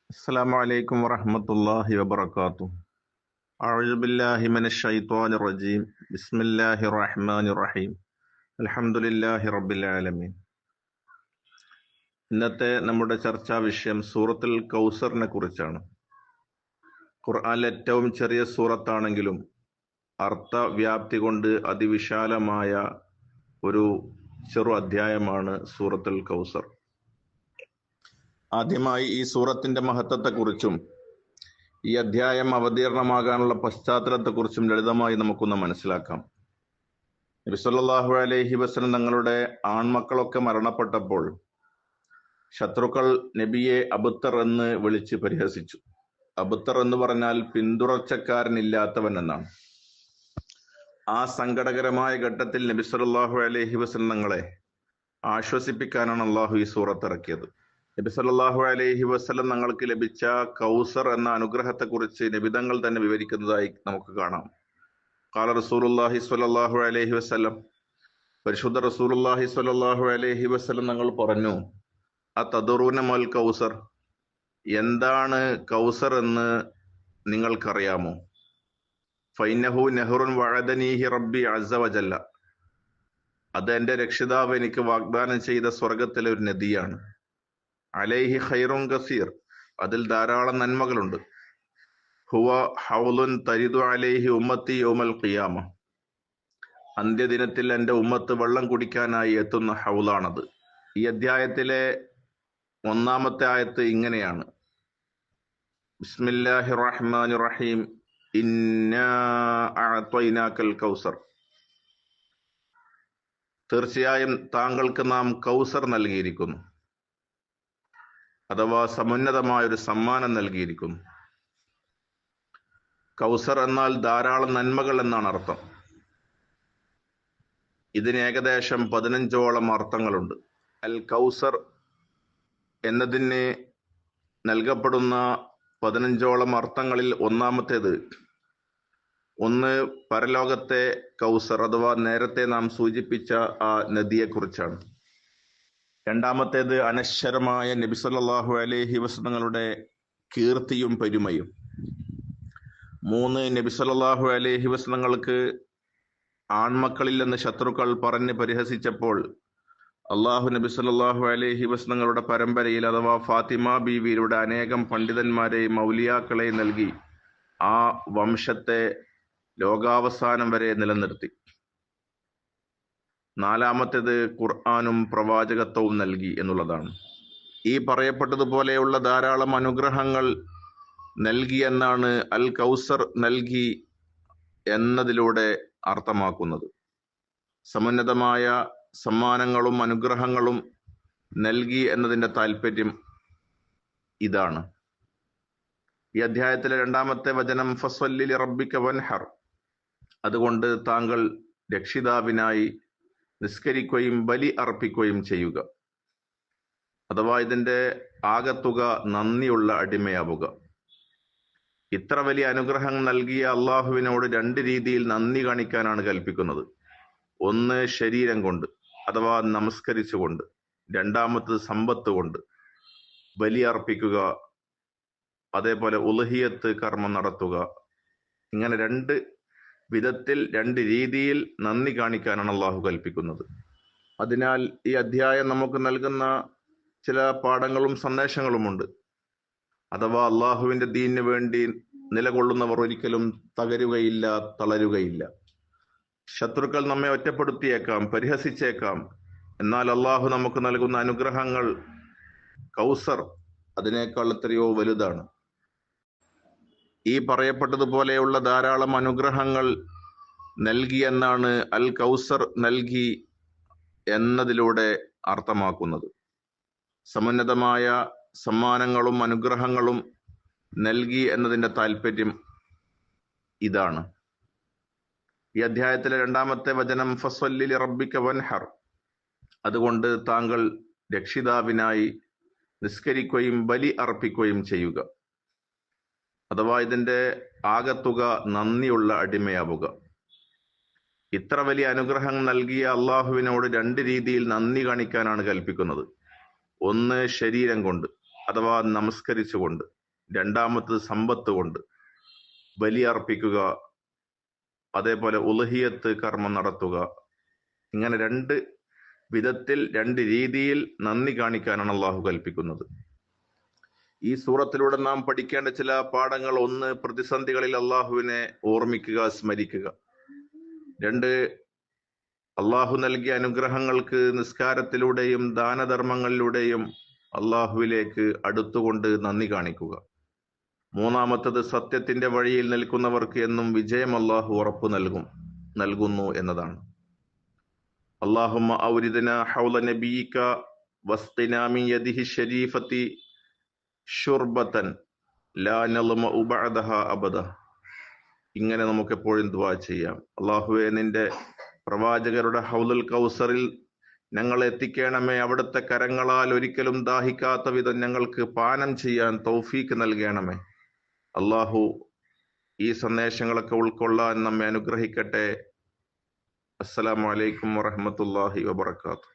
السلام عليكم ورحمة الله وبركاته. أعوذ بالله من الشيطان الرجيم. بسم الله الرحمن الرحيم. الحمد لله رب العالمين. ഇന്നത്തെ നമ്മുടെ ചർച്ചാ വിഷയം സൂറത്തുൽ കൗസറിനെ കുറിച്ചാണ്. ഖുർആനിലെ ഏറ്റവും ചെറിയ സൂറത്താണെങ്കിലും അർത്ഥവ്യാപ്തി കൊണ്ട് അതിവിശാലമായ ഒരു ചെറു അധ്യായമാണ് സൂറത്തുൽ കൗസർ. ആദ്യമായി ഈ സൂറത്തിന്റെ മഹത്വത്തെക്കുറിച്ചും ഈ അധ്യായം അവതീർണമാകാനുള്ള പശ്ചാത്തലത്തെക്കുറിച്ചും ലളിതമായി നമുക്കൊന്ന് മനസ്സിലാക്കാം. നബി സല്ലല്ലാഹു അലൈഹി വസല്ലം തങ്ങളുടെ ആൺമക്കളൊക്കെ മരണപ്പെട്ടപ്പോൾ ശത്രുക്കൾ നബിയെ അബുത്തർ എന്ന് വിളിച്ച് പരിഹസിച്ചു. അബുത്തർ എന്ന് പറഞ്ഞാൽ പിന്തുടർച്ചക്കാരനില്ലാത്തവൻ എന്നാണ്. ആ സങ്കടകരമായ ഘട്ടത്തിൽ നബി സല്ലല്ലാഹു അലൈഹി വസല്ലം തങ്ങളെ ആശ്വസിപ്പിക്കാനാണ് അള്ളാഹു ഈ സൂറത്ത് ഇറക്കിയത്. നബി സല്ലല്ലാഹു അലൈഹി വസല്ലം തങ്ങൾക്ക് ലഭിച്ച കൗസർ എന്ന അനുഗ്രഹത്തെക്കുറിച്ച് നബിതങ്ങൾ തന്നെ വിവരിക്കുന്നതായി നമുക്ക് കാണാം. ഖാല റസൂലുള്ളാഹി സ്വല്ലല്ലാഹു അലൈഹി വസല്ലം, പരിശുദ്ധ റസൂലുള്ളാഹി സ്വല്ലല്ലാഹു അലൈഹി വസല്ലം തങ്ങൾ പറഞ്ഞു, അതദറൂന മൽ കൗസർ, എന്താണ് കൗസർ എന്ന് നിങ്ങൾക്കറിയാമോ? ഫൈനഹു നെഹ്റുൻ വഅദനീഹി റബ്ബി അസ്സ വജല്ല, അത് എന്റെ രക്ഷിതാവ് എനിക്ക് വാഗ്ദാനം ചെയ്ത സ്വർഗത്തിലെ ഒരു നദിയാണ്. അലൈഹി ഖൈറുൻ കസീർ, അതിൽ ധാരാളം നന്മകളുണ്ട്. ഹുവ ഹൗലുൻ തരിദു അലൈഹി ഉമ്മത്തി യൗമൽ ഖിയാമ, അന്ത്യദിനത്തിൽ എന്റെ ഉമ്മത്ത് വെള്ളം കുടിക്കാനായി എത്തുന്ന ഹൗലാണത്. ഈ അധ്യായത്തിലെ ഒന്നാമത്തെ ആയത്ത് ഇങ്ങനെയാണ്: ബിസ്മില്ലാഹിർ റഹ്മാനിർ റഹീം, ഇന്നാ അഅ്തൈനാകൽ കൗസർ, തീർച്ചയായും താങ്കൾക്ക് നാം കൗസർ നൽകിയിരിക്കുന്നു, അഥവാ സമുന്നതമായ ഒരു സമ്മാനം നൽകിയിരിക്കുന്നു. കൗസർ എന്നാൽ ധാരാളം നന്മകൾ എന്നാണ് അർത്ഥം. ഇതിന് ഏകദേശം 15ഓളം അർത്ഥങ്ങളുണ്ട്. അൽ കൗസർ എന്നതിന് നൽകപ്പെടുന്ന 15ഓളം അർത്ഥങ്ങളിൽ ഒന്നാമത്തേത്, ഒന്ന് പരലോകത്തെ കൗസർ അഥവാ നേരത്തെ നാം സൂചിപ്പിച്ച ആ നദിയെക്കുറിച്ചാണ്. രണ്ടാമത്തേത് അനശ്വരമായ നബി സല്ലല്ലാഹു അലൈഹി വസല്ലങ്ങളുടെ കീർത്തിയും പെരുമയും. മൂന്ന്, നബി സല്ലല്ലാഹു അലൈഹി വസല്ലങ്ങൾക്ക് ആൺമക്കളില്ലെന്ന് ശത്രുക്കൾ പറഞ്ഞ് പരിഹസിച്ചപ്പോൾ അള്ളാഹു നബി സല്ലല്ലാഹു അലൈഹി വസല്ലങ്ങളുടെ പരമ്പരയിൽ അഥവാ ഫാത്തിമ ബീവിയുടെ അനേകം പണ്ഡിതന്മാരെയും ഔലിയാക്കളെയും നൽകി ആ വംശത്തെ ലോകാവസാനം വരെ നിലനിർത്തി. നാലാമത്തേത് ഖുർആനും പ്രവാചകത്വവും നൽകി എന്നുള്ളതാണ്. ഈ പറയപ്പെട്ടതുപോലെയുള്ള ധാരാളം അനുഗ്രഹങ്ങൾ നൽകി എന്നാണ് അൽ കൗസർ നൽകി എന്നതിലൂടെ അർത്ഥമാക്കുന്നത്. സമുന്നതമായ സമ്മാനങ്ങളും അനുഗ്രഹങ്ങളും നൽകി എന്നതിന്റെ താല്പര്യം ഇതാണ്. ഈ അധ്യായത്തിലെ രണ്ടാമത്തെ വചനം, ഫസ്വല്ലി ലിറബ്ബിക വൻഹർ, അതുകൊണ്ട് താങ്കൾ രക്ഷിതാവിനായി നിസ്കരിക്കുകയും ബലി അർപ്പിക്കുകയും ചെയ്യുക, അഥവാ ഇതിന്റെ ആകത്തുക നന്ദിയുള്ള അടിമയാവുക. ഇത്ര വലിയ അനുഗ്രഹം നൽകിയ അള്ളാഹുവിനോട് രണ്ട് രീതിയിൽ നന്ദി കാണിക്കാനാണ് കൽപ്പിക്കുന്നത്. ഒന്ന് ശരീരം കൊണ്ട് അഥവാ നമസ്കരിച്ചുകൊണ്ട്, രണ്ടാമത്തത് സമ്പത്ത് കൊണ്ട് ബലി അർപ്പിക്കുക, അതേപോലെ ഉളുഹിയത്ത് കർമ്മം നടത്തുക. ഇങ്ങനെ രണ്ട് വിധത്തിൽ രണ്ട് രീതിയിൽ നന്ദി കാണിക്കാനാണ് അള്ളാഹു കൽപ്പിക്കുന്നത്. അതിനാൽ ഈ അധ്യായം നമുക്ക് നൽകുന്ന ചില പാഠങ്ങളും സന്ദേശങ്ങളുമുണ്ട്. അഥവാ അള്ളാഹുവിന്റെ ദീനിന് വേണ്ടി നിലകൊള്ളുന്നവർ ഒരിക്കലും തകരുകയില്ല, തളരുകയില്ല. ശത്രുക്കൾ നമ്മെ ഒറ്റപ്പെടുത്തിയേക്കാം, പരിഹസിച്ചേക്കാം, എന്നാൽ അള്ളാഹു നമുക്ക് നൽകുന്ന അനുഗ്രഹങ്ങൾ കൗസർ അതിനേക്കാൾ എത്രയോ വലുതാണ്. ഈ പറയപ്പെട്ടതുപോലെയുള്ള ധാരാളം അനുഗ്രഹങ്ങൾ നൽകി എന്നാണ് അൽ കൗസർ നൽകി എന്നതിലൂടെ അർത്ഥമാക്കുന്നത്. സമുന്നതമായ സമ്മാനങ്ങളും അനുഗ്രഹങ്ങളും നൽകി എന്നതിന്റെ താല്പര്യം ഇതാണ്. ഈ അധ്യായത്തിലെ രണ്ടാമത്തെ വചനം, ഫസ്വല്ലി ലിറബ്ബിക വൻഹർ, അതുകൊണ്ട് താങ്കൾ രക്ഷിതാവിനായി നിസ്കരിക്കുകയും ബലി അർപ്പിക്കുകയും ചെയ്യുക, അഥവാ ഇതിന്റെ ആകത്തുക നന്ദിയുള്ള അടിമയാവുക. ഇത്ര വലിയ അനുഗ്രഹം നൽകിയ അള്ളാഹുവിനോട് രണ്ട് രീതിയിൽ നന്ദി കാണിക്കാനാണ് കൽപ്പിക്കുന്നത്. ഒന്ന് ശരീരം കൊണ്ട് അഥവാ നമസ്കരിച്ചുകൊണ്ട്, രണ്ടാമത്തത് സമ്പത്ത് കൊണ്ട് ബലിയർപ്പിക്കുക, അതേപോലെ ഉലഹിയത്ത് കർമ്മം നടത്തുക. ഇങ്ങനെ രണ്ട് വിധത്തിൽ, രണ്ട് രീതിയിൽ നന്ദി കാണിക്കാനാണ് അള്ളാഹു കൽപ്പിക്കുന്നത്. ഈ സൂറത്തിലൂടെ നാം പഠിക്കേണ്ട ചില പാഠങ്ങൾ: ഒന്ന്, പ്രതിസന്ധികളിൽ അള്ളാഹുവിനെ ഓർമ്മിക്കുക, സ്മരിക്കുക. രണ്ട്, അള്ളാഹു നൽകിയ അനുഗ്രഹങ്ങൾക്ക് നിസ്കാരത്തിലൂടെയും ദാനധർമ്മങ്ങളിലൂടെയും അള്ളാഹുവിലേക്ക് അടുത്തുകൊണ്ട് നന്ദി കാണിക്കുക. മൂന്നാമത്തത്, സത്യത്തിന്റെ വഴിയിൽ നിൽക്കുന്നവർക്ക് എന്നും വിജയം അള്ളാഹു ഉറപ്പു നൽകുന്നു എന്നതാണ്. അല്ലാഹുമ്മ ഔരിദ്നാ ഹൗല നബിയിക വസ്ഖിനാ മിൻ യദിഹി ശരീഫത്തി ശുർബതൻ ലാ നൽമഉ ബഅദഹാ അബദ. ഇങ്ങനെ നമുക്ക് എപ്പോഴും ദുആ ചെയ്യാം. അല്ലാഹുവേ, നിന്റെ പ്രവാചകരുടെ ഹൗലുൽ കൗസറിൽ ഞങ്ങളെ എത്തിക്കണമേ. അവിടുത്തെ കരങ്ങളാൽ ഒരിക്കലും ദാഹിക്കാത്ത വിധം ഞങ്ങൾക്ക് പാനം ചെയ്യാൻ തൗഫീക്ക് നൽകണമേ. അല്ലാഹു ഈ സന്ദേശങ്ങളൊക്കെ ഉൾക്കൊള്ളാൻ നമ്മെ അനുഗ്രഹിക്കട്ടെ. അസ്സലാമു അലൈക്കും വറഹ്മത്തുള്ളാഹി വബറകാതുഹു.